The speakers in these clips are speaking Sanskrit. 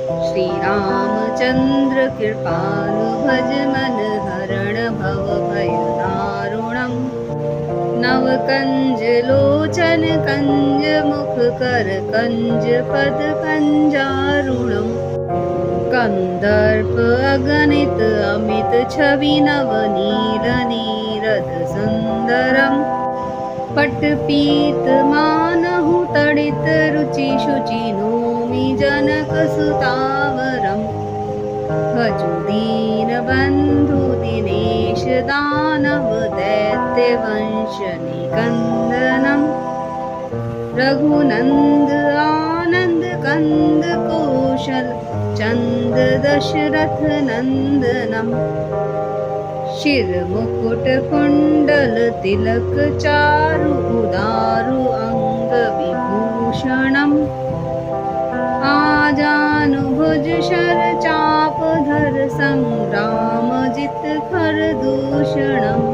श्रीरामचन्द्र कृपालु भज मन हरण भव भय दारुणम् नव कंज लोचन कंज मुख कर कंज पद कंजारुणम् कंदर्प अगणित अमित छवि नव नील नीरद सुंदरम् पट्टपीत मानहु तडित रुचि शुचि नोमि जनक सुतावरम् भजु दीन बंधु दिनेश दानव दैत्य वंश निकंदनम् रघुनंद आनंद कंद कौशल चंद दशरथ नंदनम् शिर मुकुट कुंडल तिलक चारु उदारु अंग विभूषणम् आजानुभुज शर चाप धर संग्राम जित खर दूषणम्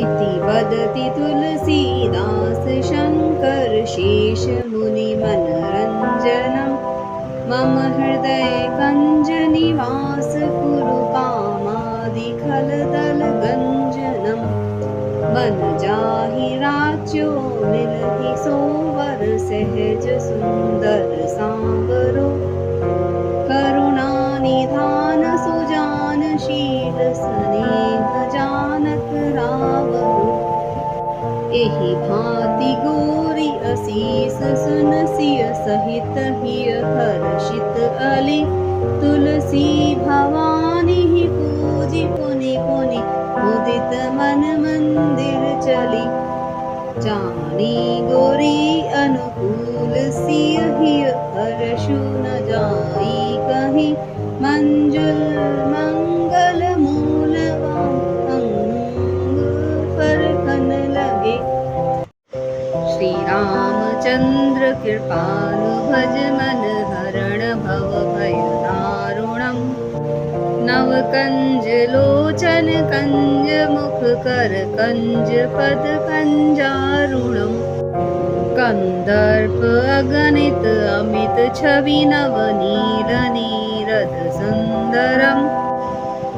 इति वदति तुलसीदास शंकर शेष मुनि मनरंजनम् मम हृदय कंज निवास कुरु कामादि खल दल गंजनम् मन जाहि राज्यो मिलहि सोवर सहज सुंदर सांवरो करुणा निधान सुजान शील स्नेह जानक रावरो एहि भांति गोरी असीस सुनसिय सहित हिय हर्षित अली तुलसी भवानी पूजी पुनि पुनि मुदित मन मंदिर चली जानी गोरी अनुकूल सिय हिय हर्षु न जाई कहीं मंजुल मंगल मूल अंग फरकन लगे। श्रीरामचन्द्र कृपालु भज मन हरण भव भय दारुणम् नव कंज लोचन कंज मुख कर कंज पद कंजारुणम् कंदर्प अगणित अमित छवि नव नील नीरद सुंदरम्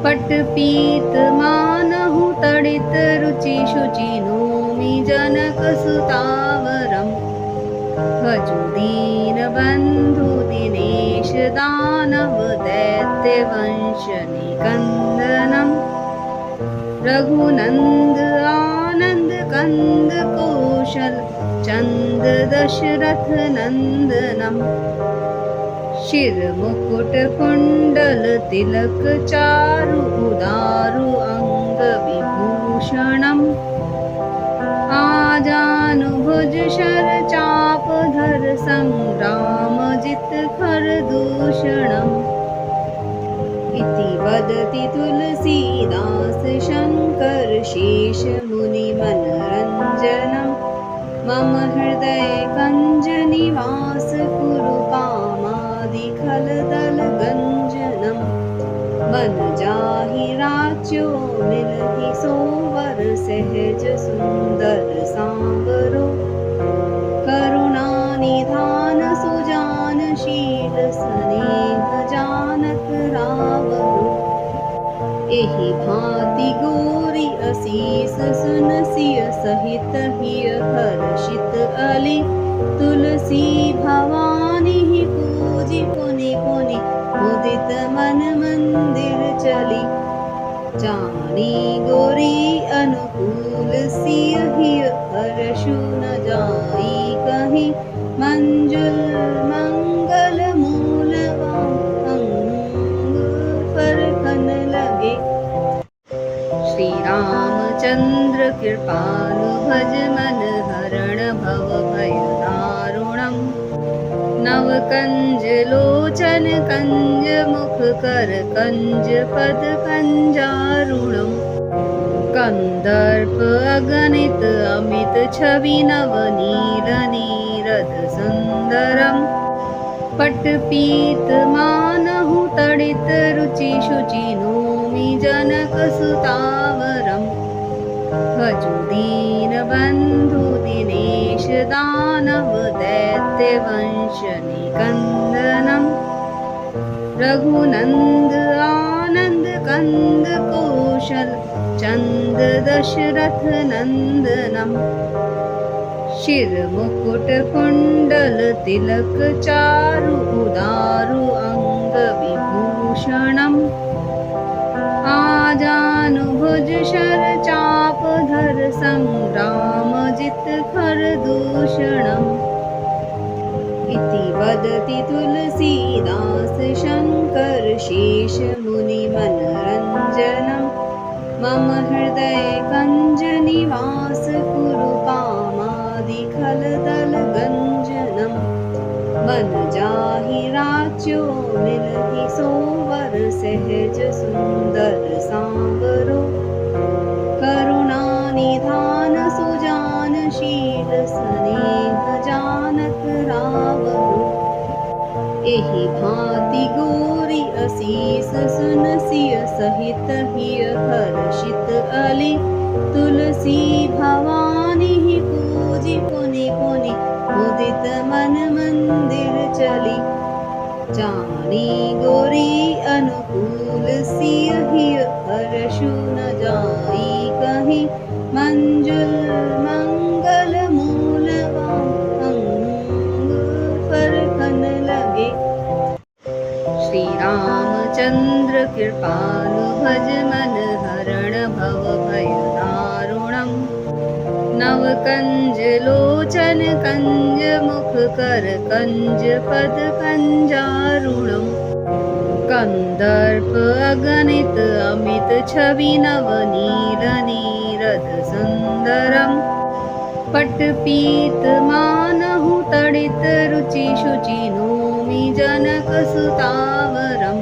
पट्टपीत मानहु तडित रुचि शुचि नोमि जनक सुतावरम् भजु दीन बंधु दिनेश दानव दैत्य वंश निकंदनम् रघुनंद आनंद कंद कौशल चंद दशरथ नंदनम् शिर मुकुट कुंडल तिलक चारु उदारु अंग विभूषणम् आजानुभुज शर चाप धर संग्राम जित खर दूषणम् इति वदति तुलसीदास शंकर शेष मुनि मनरंजनम् मम हृदय कंज निवास कुरु कामादि खल दल गंजनम् मन जाहि राज्यो मिलहि सोवर सहज सुंदर सांवरो करुणा निधान सुजान शील स्नेह जानक रावरो एहि भांति गोरी असीस सुनसिय सहित हिय हर्षित अली तुलसी भवानी पूजी पुनि पुनि मुदित मन मंदिर चली जानी गोरी अनुकूल सिय हिय हर्षु न जाई कहीं मंजुल मंगल मूल अंग फरकन लगे। श्रीरामचन्द्र कृपालु भज मन हरण भव भय दारुणम् नव कंज लोचन कंज मुख कर कंज पद कंजारुणम् कंदर्प अगणित अमित छवि नव नील नीरद सुंदरम् पट्टपीत मानहु तडित रुचि शुचि नोमि जनक सुतावरम् भजु दीन बंधु दिनेश दानव दैत्य वंश निकंदनम् रघुनंद आनंद कंद कौशल चंद दशरथ नंदनम शिर मुकुट कुंडल तिलक चारु उदारु अंग विभूषणम आजानुभुज शर चाप धर संग्राम जित खर दूषणम इति वदति तुलसीदास शंकर शेष मुनि मनरंजनम मम हृदय कंज निवास कुरु कामादि खल दल गंजनम मन जाहि राच्यो मिलहि सोवर सहज सुंदर सांवरो करुणा निधान सुजान शील स्नेह जानक रावरो एहि भांति गोरी असीस सुन सिय सहित हिय हर्षित अली तुलसी भवानी पूजी पुनि पुनि मुदित मन मंदिर चली जानी गोरी अनुकूल सिय हिय हर्षु न जाई कहीं मंजुल मंगल मूल अंग फरकन लगे श्री रामचंद्र कृपालु भज मन हरण भव भय दारुणम नव कंज लोचन कंज मुख कर कंज पद कंजारुणम कंदर्प अगणित अमित छवि नव नील नीरद सुंदरम पट पीत मानहु तड़ित रुचि शुचि नोमि जनक सुतावरम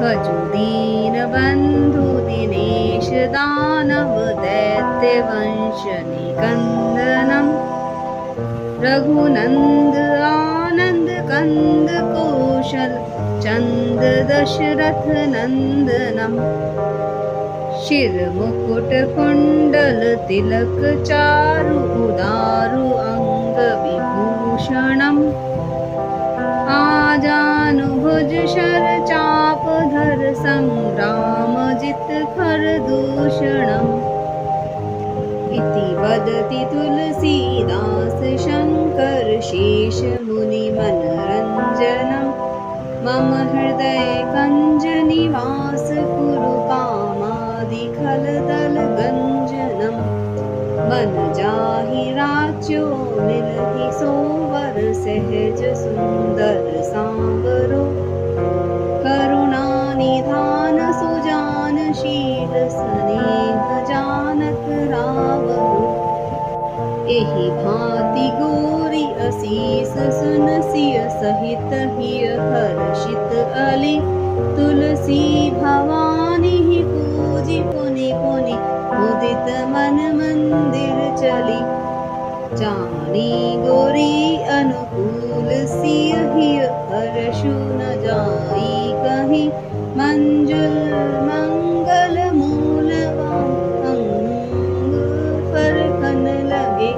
भजु दीन बंधु दिनेश दानव दैत्य वंश निकंदनम रघुनंद आनंद कंद कौशल चंद दशरथ नंदनम शिर मुकुट कुंडल तिलक चारु उदारु अंग विभूषणम आजानुभुज शर चाप धर संग्राम जित खर दूषणम इति वदति तुलसीदास शंकर शेष मुनि मनरंजनम मम हृदय कंज निवास कुरु कामादि खल दल गंजनम मन जाहि राच्यो मिलहि सोवर सहज सुंदर सांवरो करुणा निधान सुजान शील स्नेह जानक रावरो एहि भांति गोरी असीस सुन सिय सहित हिय हर्षित अली तुलसी भवानी पूजी पुनि पुनि मुदित मन मंदिर चली जानी गोरी अनुकूल सिय हिय हर्षु न जाई कहीं मंजुल मंगल मूल अंग फरकन लगे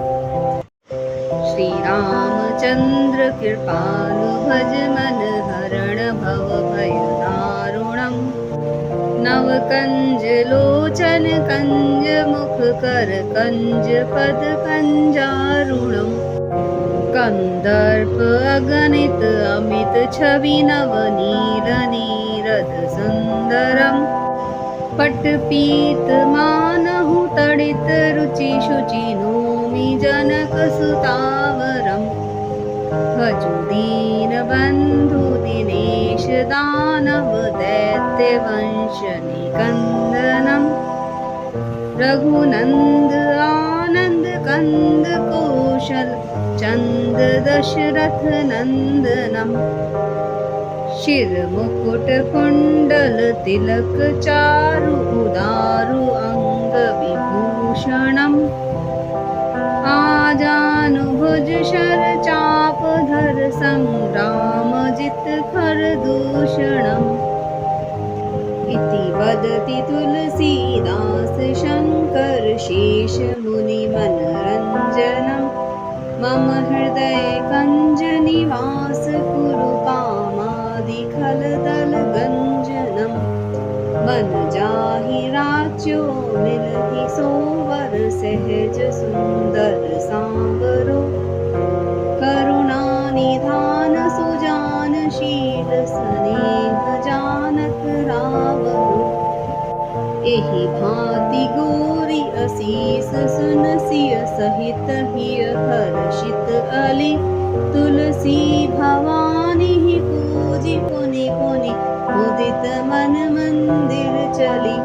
श्री रामचंद्र कृपालु भज मन हरण भव भय दारुणम नव कंज लोचन कंज मुख कर कंज पद कंजारुणम कंदर्प अगणित अमित छवि नव नील नीरद सुंदरम पट पीत मानहु तड़ित रुचि शुचि नोमि जनक सुतावरम भजु दीन बंधु दिनेश दानव दैत्य वंश निकंदनम रघुनंद आनंद कंद कौशल चंद दशरथ नंदनम शिर मुकुट कुंडल तिलक चारु उदारु अंग विभूषणम आजानुभुज शर चाप धर संग्राम जित खर दूषणम इति वदति तुलसीदास शंकर शेष मुनि मनरंजनम मम हृदय कंज निवास कुरु कामादि खल सहज सुंदर सांवरो, करुणा निधान सुजानशील स्नेह जानत रावरो। एहि भांति गोरी असीस सुन सिय सहित हिय हर्षित अली, तुलसी भवानी पूजी पुनि पुनि मुदित मन मंदिर चली।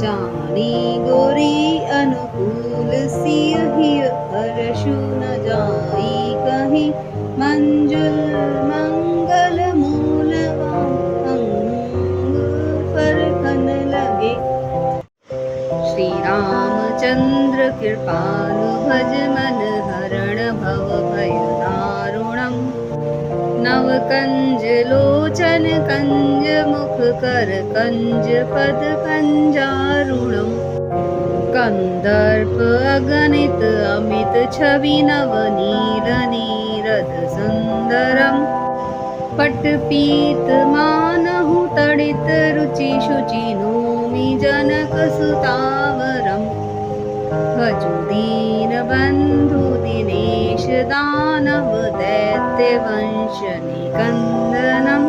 जानी गोरी अनुकूल सिय हिय हर्षु न जाई कहीं, मंजुल मंगल मूलवान अंग फरकन लगे। श्री रामचंद्र कृपालु भज मन हरण भव भय दारुणम्, नव कंज लोचन कंज मुख कर कंज पद कंजारुणम्, कंदर्प अगणित अमित छवि नव नील नीरद सुंदरम्, पटपीत मानहु तडित रुचि शुचि नोमि जनक सुतावरम्, भजु दीन बंधु दिनेश दानव दैत्य वंश निकंदनम्,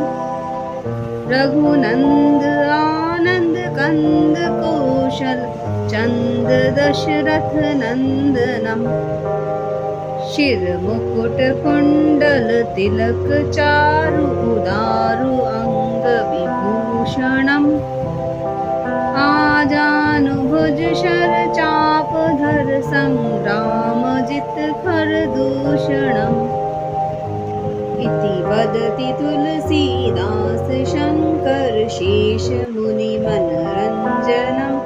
रघुनंद आनंद कंद कौशल चंद दशरथ नंदनम्, शिर मुकुट कुंडल तिलक चारु उदारु अंग विभूषणम्, आजानुभुज शर चाप धर संग्राम जित खर दूषणम्। इति वदति तुलसीदास शंकर शेष मुनि मनरंजनम्,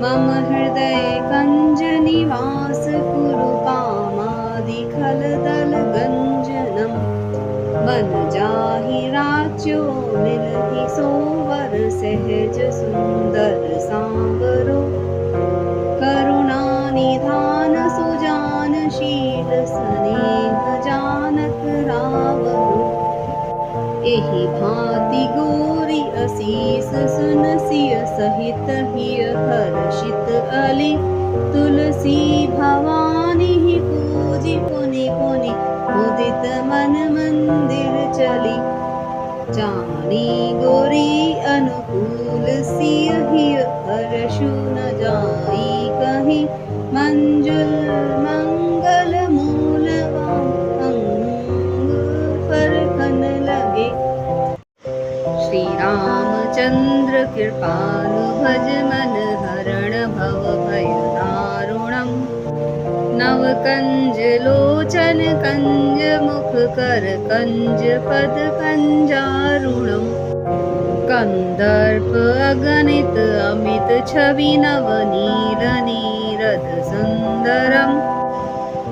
मम हृदय कंज निवास कुरु कामादि खल दल गंजनम्, मन जाहि राज्यो मिलहि सोवर सहज सुंदर सांवरो, करुणा निधान सुजानशील स्नेह जानत रावरो। एहि भांति गोरी असीस सुन सिय सहित हिय हर्षित अली, तुलसी भवानी पूजी पुनि पुनि मुदित मन मंदिर चली। जानी गोरी अनुकूल सिय हिय हर्षु न जाई कहीं, मंजुल मंगल मूलवान अंग फरकन लगे। श्री रामचंद्र कृपालु भज मन हरण भव भय दारुणम्, नव कंज लोचन कंज मुख कर कंज पद कंजारुणम्, कंदर्प अगणित अमित छवि नव नील नीरद सुंदरम्,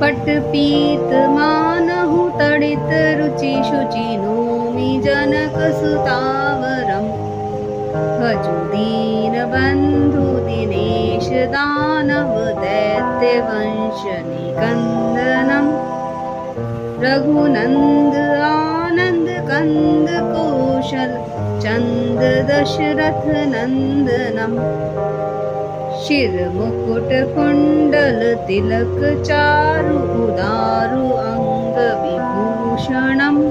पटपीत मानहु तडित रुचि शुचि नोमि जनक सुतावरम्, भजु दीन बंधु दिनेश दानव दैत्य वंश निकंदनम्, रघुनंद आनंद कंद कौशल चंद दशरथ नंदनम्, शिर मुकुट कुंडल तिलक चारु उदारु अंग विभूषणम्,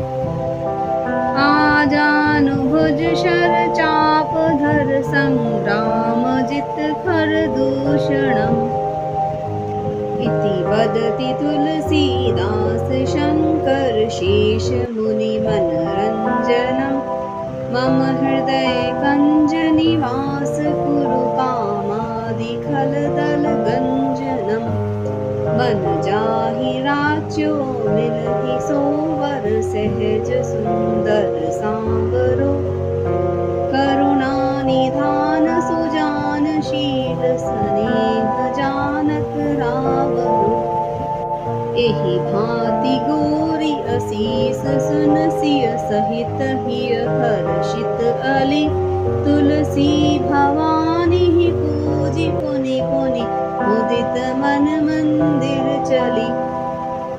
आजानुभुज शर चाप धर संग्राम जित खर दूषणम्। इति वदति तुलसीदास शंकर शेष मुनि मनरंजनम्, मम हृदय कंज निवास कुरु कामादि खल दल गंजनम्, मन जाहि राज्यो मिलहि सोवर सहज सुंदर सांवरो, करुणा निधान सुजानशील स्नेह जानत रावरो। एहि भांति गोरी असीस सुन सिय सहित हिय हर्षित अली, तुलसी भवानी पूजी पुनि पुनि मुदित मन मंदिर चली।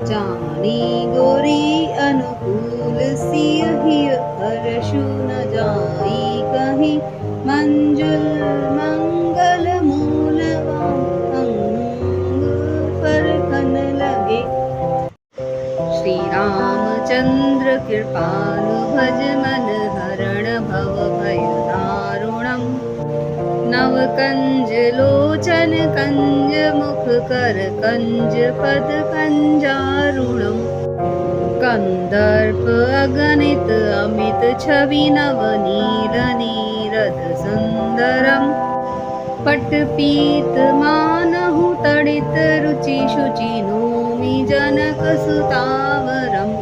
जानी गोरी अनुकूल सिय हिय हर्षु न जाई कहीं, मंजुल मंगल मूलवान अंग कृपालु भज मन हरण भव भय दारुणम् नव कंज लोचन कंज मुख कर कंज पद कंजारुणम् कंदर्प अगणित अमित छवि नव नील नीरद सुंदरम पट्टपीत मानहु तडित रुचि शुचि नोमि जनक सुतावरम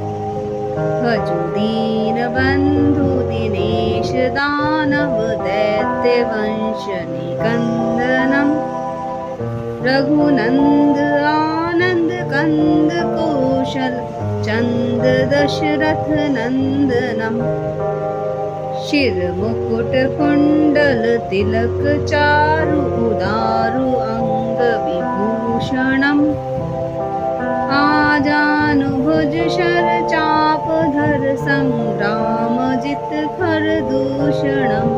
भजु दीन बंधु दिनेश दानव दैत्य वंश निकंदनम रघुनंद आनंद कंद कौशल चंद दशरथ नंदनम शिर मुकुट कुंडल तिलक चारु उदारु अंग विभूषणम आजानुभुज शर चाप धर संग्राम जित खर दूषणम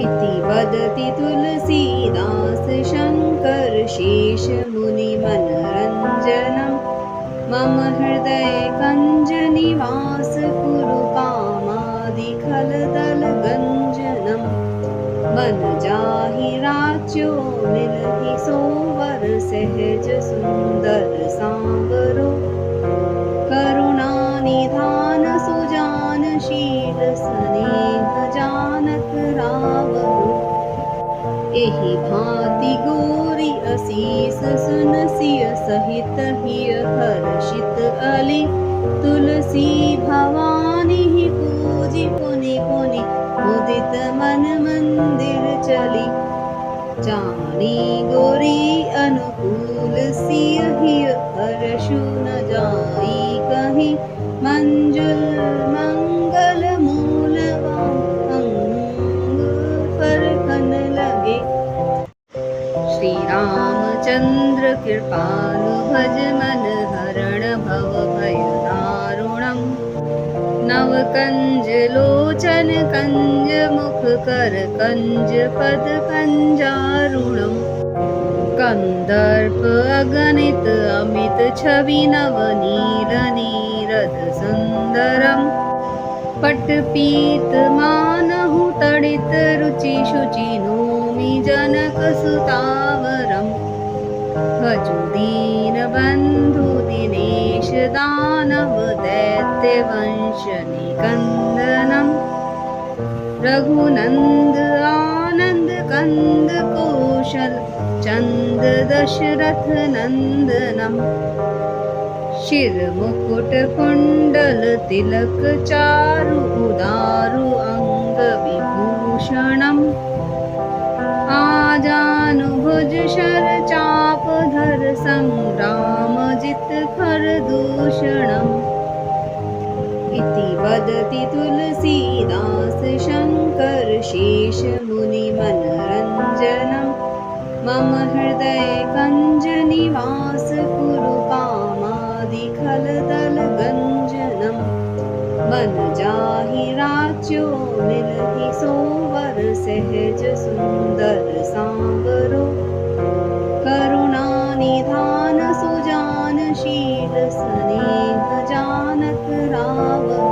इति वदति तुलसीदास शंकर शेष मुनि मनरंजनम मम हृदय कंज निवास कुरु कामादि खलदल गंजनम मन जाहि राज्यो मिलहि सोवर सहज सुंदर सांवरो करुणा निधान सुजान शील स्नेह जानक रावरो एहि भांति गोरी असीस सुन सिय सहित हिय हर्षित अली तुलसी भवानी पूजी पुनि पुनि मुदित मन मंदिर चली जानी गोरी अनुकूल सिय हिय हर्षु न जाई कहीं मंजुल मंगल मूल अंग फरकन लगे श्री रामचंद्र कृपालु भज मन हरण भव भय दारुणम नव कंज लोचन कंज मुख कर कंज पद कंजारुणम कंदर्प अगणित अमित छवि नव नील नीरद सुंदरम पट्टपीत मानहु तडित रुचि शुचि नोमि जनक सुतावरम भजु दीन बंधु दिनेश दानव दैत्य वंश निकंदनम रघुनंद आनंद कंद कौशल चंद दशरथ नंदनम शिर मुकुट कुंडल तिलक चारु उदारु अंग विभूषणम आजानुभुज शर चाप धर संग्राम जित खर दूषणम इति वदति तुलसीदास शंकर शेष मुनि मनरंजनम मम हृदय कंज निवास कुरु कामादि खलदल गंजनम मन जाहि राज्यो मिलहि सोवर सहज सुंदर सांवरो करुणा निधान सुजान शील स्नेह जानक रावरो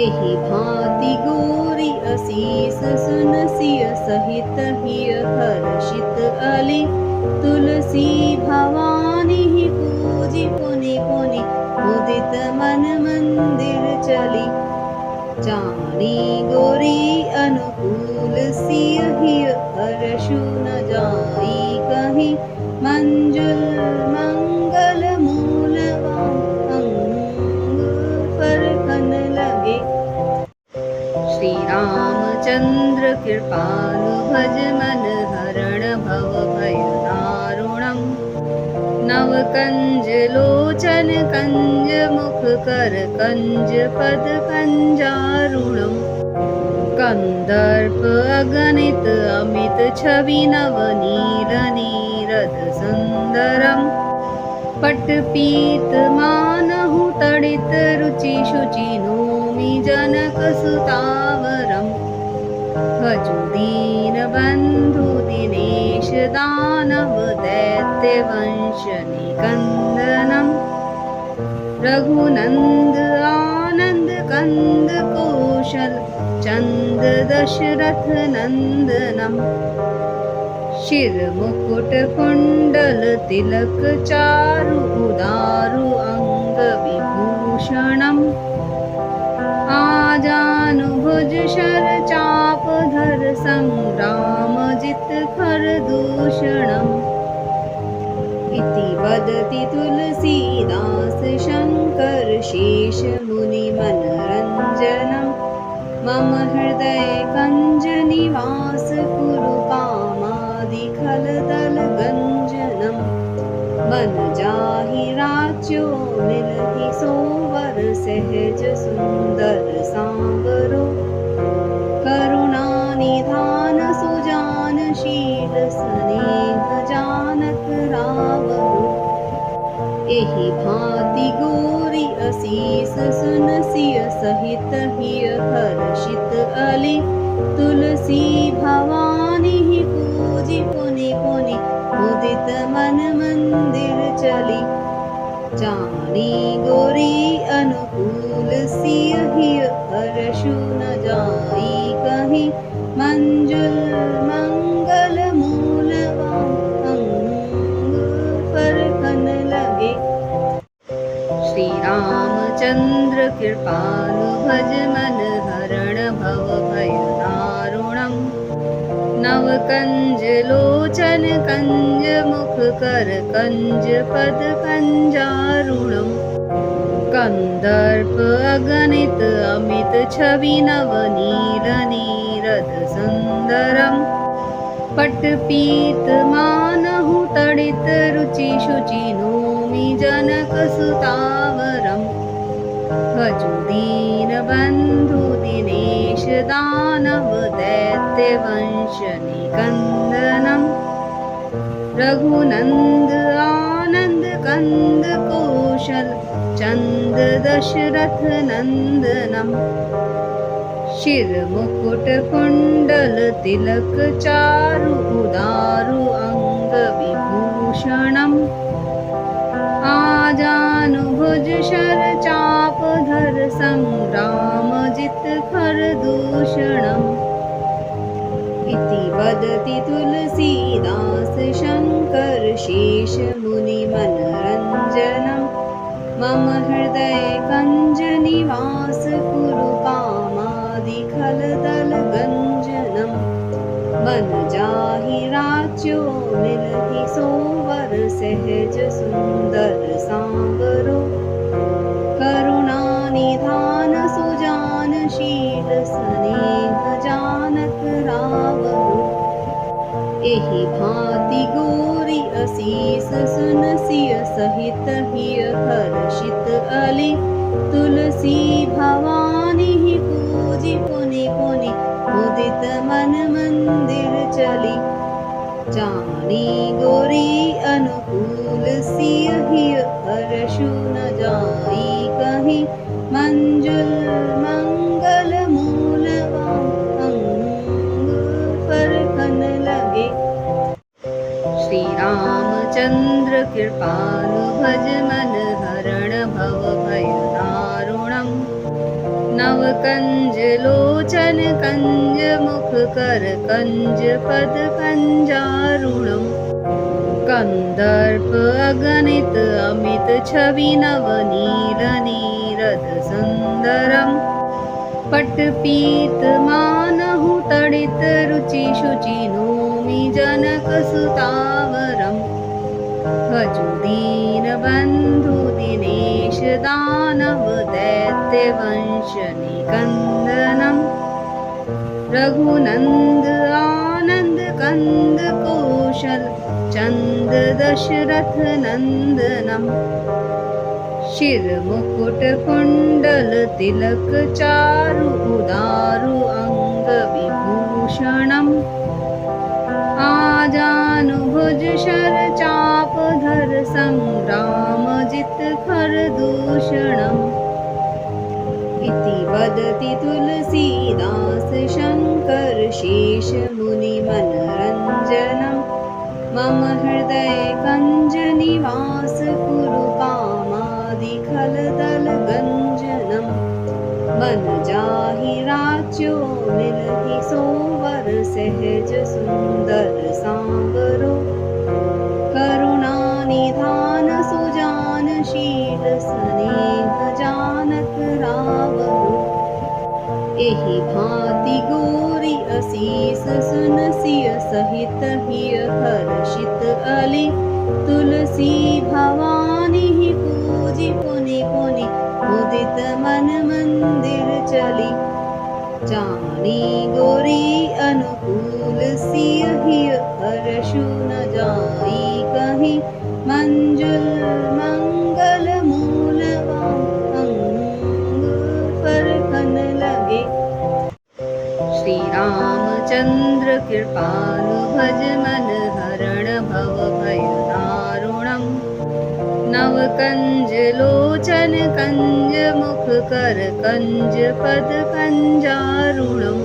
एहि भांति गोरी असीस सुन सिय सहित हिय हर्षित अली तुलसी भवानी पूजी पुनि पुनि मुदित मन मंदिर चली जानी गोरी अनुकूल सिय हिय हर्षु न जाई कहीं मंजुल मंगल मूल अंग फरकन लगे श्री रामचंद्र कृपालु भज मन हरण भव भय दारुणम नव कंज लोचन कंज मुख कर कंज पद कंजारुणम कंदर्प अगणित अमित छवि नव नील नीरद सुंदरम पट्टपीत मानहु तडित रुचि शुचि नोमि जनक सुतावरम भजु दीन बंधु दिनेश दानव दैत्य वंश निकंदनम रघुनंद आनंद कंद कौशल चंद दशरथ नंदनम शिर मुकुट कुंडल तिलक चारु उदारु अंग विभूषणम आजानुभुज शर चाप धर संग्राम जित खर दूषणम इति वदति तुलसीदास शंकर शेष मुनि मनरंजनम मम हृदय कंज निवास कुरु कामादि खलदल गंजनम मन जाहि राज्यो मिलहि सोवर सहज सुंदर सांवरो करुणा निधान सुजान शील स्नेह जानक रावरो एहि भांति गोरी असीस सुन सिय सहित हिय हर्षित अली तुलसी भवानी पूजी पुनि पुनि मुदित मन मंदिर चली जानी गोरी अनुकूल सिय हिय हर्षु न जाई कहीं मंजुल मंगल मूल अंग फरकन लगे। श्री रामचंद्र कृपालु भज मन हरण भव भय दारुणम नव कंज लोचन कंज मुख कर कंज पद कंजारुणम कंदर्प अगणित अमित छवि नव नील नीरद सुंदरम पट पीत मानहु तड़ित रुचि शुचि नोमि जनक सुतावरम भजु दीन बंधु दिनेश दानव दैत्य वंश निकंदनम रघुनंद आनंद कंद कौशल चंद दशरथ नंदनम शिर मुकुट कुंडल तिलक चारु उदारु अंग विभूषणम आजानुभुज शर चाप धर संग्राम जित खर दूषणम इति वदति तुलसीदास शंकर शेष मुनि मनरंजनम मम हृदय कंज निवास कुरु कामादि खलदल गंजनम मन जाहि राज्यो मिलहि सोवर सहज सुंदर सांवरो करुणा निधान सुजान शील स्नेह जानक रावरो एहि भांति गोरी असीस सुन सिय सहित हिय हर्षित अली तुलसी भवानी पूजी पुनि पुनि मुदित मन मंदिर चली जानी गोरी अनुकूल सिय हिय हर्षु न जाई कहीं मंजुल मंगल मूल अंग फरकन लगे। श्री रामचंद्र कृपालु भज मन हरण भव भय दारुणम नव कंज लोचन कंज मुख कर कंज पद कंजारुणम कंदर्प अगणित अमित छवि नव नील नीरद सुंदरम पट पीत मानहु तड़ित रुचि शुचि नोमि जनक सुतावरम भजु दीन बंधु दिनेश दानव दैत्य वंश निकंदनम रघुनंद आनंद कंद कौशल चंद दशरथ नंदनम शिर मुकुट कुंडल तिलक चारु उदारु अंग विभूषणम आजानुभुज शर चाप धर संग्राम जित खर दूषणम इति वदति तुलसीदास शंकर शेष मुनि मनरंजनम मम हृदय कंज निवास कुरु कामादि खलदल गंजनम। मन जाहि राच्यो मिलहि सोवर सहज सुंदर सांवरो। करुणा निधान सुजान शील स्नेह जानत रावरो। एहि भांति गोरी असीस सुन सिय सहित हिय हर्षित अली। तुलसी भवानी पूजी पुनि पुनि मुदित मन मंदिर चली। जानी गोरी अनुकूल सिय हिय हर्षु न जाई कहीं। मंजुल मंगल मूल अंग फरकन लगे। श्री रामचंद्र कृपालु भज मन हरण भव भय दारुणम। नव कंज लोचन कंज मुख कर कंज पद कंजारुणम।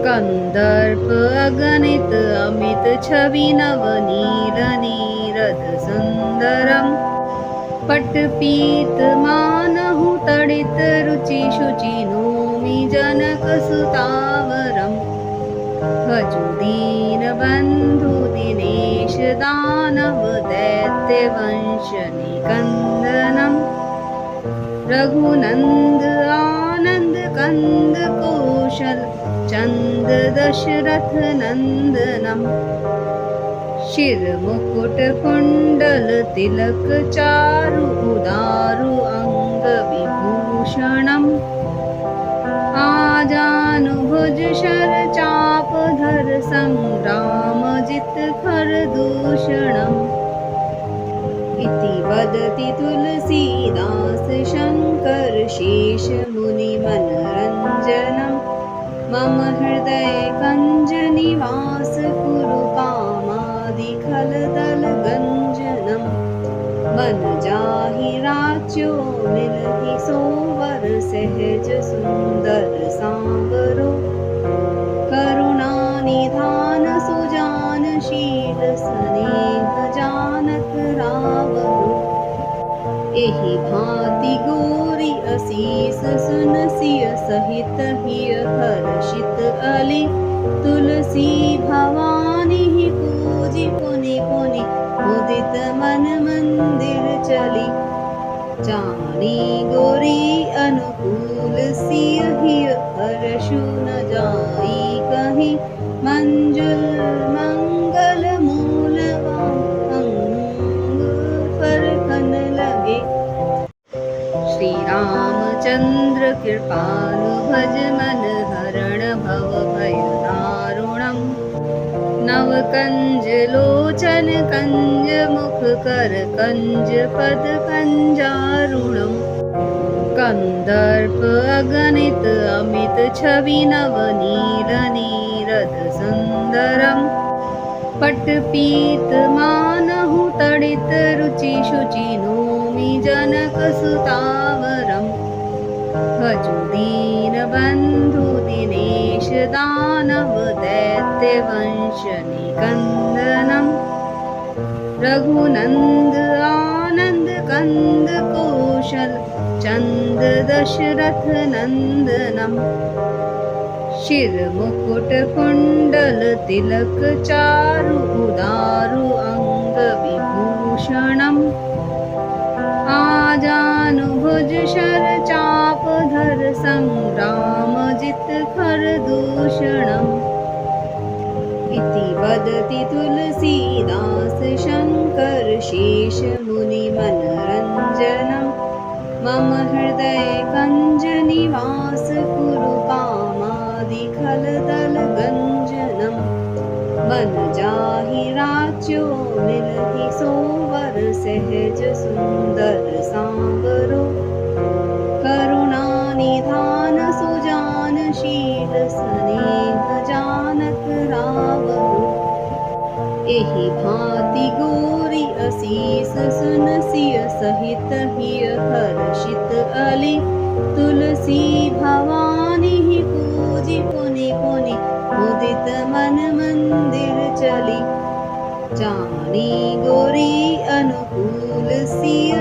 कंदर्प अगणित अमित छवि नव नील नीरद सुंदरम। पट पीत मानहु तड़ित रुचि शुचि नोमि जनक सुतावरम। भजु दीन बंधु दिनेश दानव दैत्य वंश निकंदनम। रघुनंद आनंद कंद कौशल चंद दशरथ नंदनम। शिर मुकुट कुंडल तिलक चारु उदारु अंग विभूषणम। आजानुभुज शर चाप धर संग्राम जित खर दूषणम। इति वदति तुलसीदास शंकर शेष मुनि मनरंजनम। मम हृदय कंज निवास कुरु कामादि खलदल गंजनम। मन जाहि राच्यो मिलहि सोवर सहज सुंदर सांवरो। करुणा निधान सुजान शील स्नेह जानत रावरो। एहि भांति गोरी असीस सुन सिय सहित हिय हर्षित अली। तुलसी भवानी पूजी पुनि पुनि मुदित मन मंदिर चली। जानी गोरी अनुकूल सिय हिय हर्षु न जाई कहीं। मंजुल मंगल मूल अंग फरकन लगे। श्री रामचंद्र कृपालु भज मन हरण भव भय दारुणम। नव कंज लोचन कंज मुख कर कंज पद कंजारुणम। कंदर्प अगणित अमित छवि नव नील नीरद सुंदरम। पट पीत मानहु तड़ित रुचि शुचि नोमि जनक सुतावरम। भजु दीन बंधु दिनेश दानव दैत्य वंश निकंदनम। रघुनंद आनंद कंद कौशल चंद दशरथ नंदनम। शिर मुकुट कुंडल तिलक चारु उदारु अंग विभूषणम। आजानुभुज शर चाप धर संग्राम जित खर दूषणम। इति वदति तुलसीदास शंकर शेष मुनि मनरंजनम। मम हृदय कंज निवास कुरु कामादि खलदल गंजनम। मन जाहि राच्यो मिलहि सोवर सहज सुंदर सांवरो। करुणा निधान सुजान शील स्नेह जानत रावरो। एहि भांति गोरी असीस सुन सिय सहित हिय हर्षित अली। तुलसी भवानी पूजी पुनि पुनि मुदित मन मंदिर चली। जानी गोरी अनुकूल सिय